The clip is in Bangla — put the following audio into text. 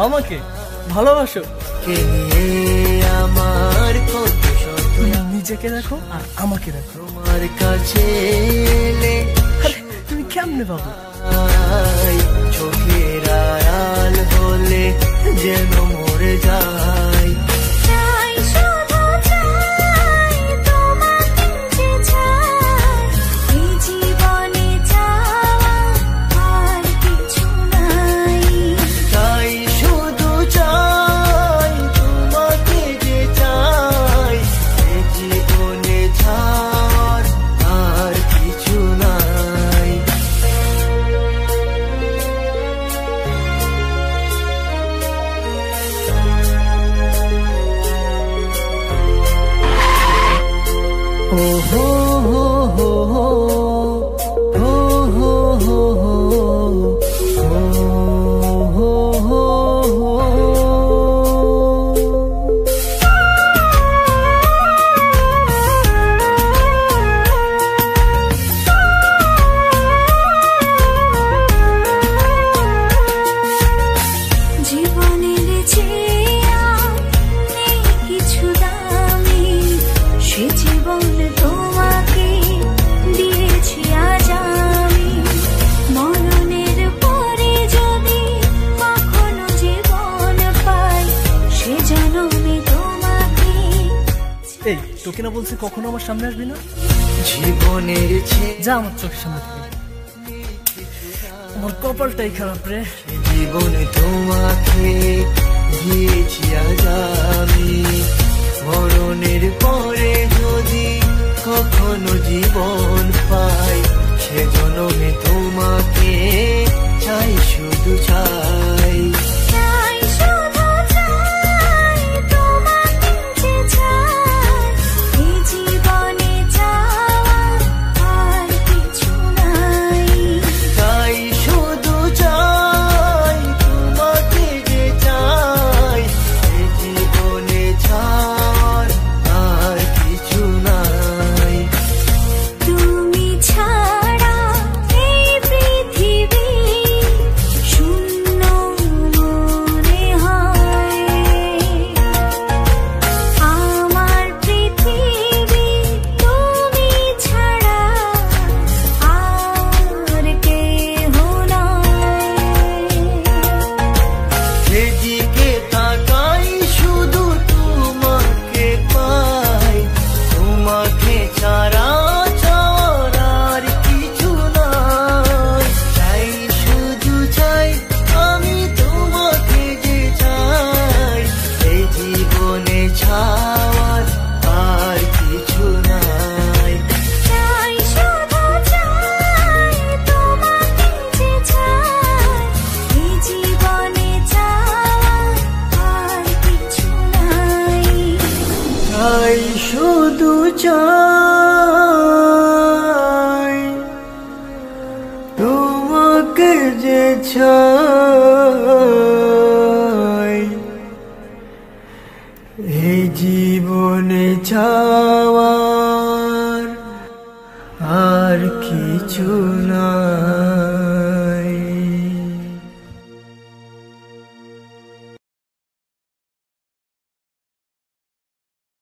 আমাকে ভালোবাসো? আমার কত নিজেকে দেখো আর আমাকে দেখো। তোমার কাছে তুমি কেমনে পাবো? চোখের আড়াল হলে যেন মরে যায়। এই তোকে না বলছি কখনো আমার সামনে আসবি না। জীবনের যা আমার চোখের সামনে থেকে। আমার কপালটাই খারাপ রে। জীবনে তোমাকে দিয়েছি আজ আমি, মরণের পরে যদি কখনো জীবন পাই, সে জন্মে তোমাকে চাই, শুধু চাই। শুধু চাই তোমাকে যে চাই, এই জীবনে চাওয়ার আর কিছু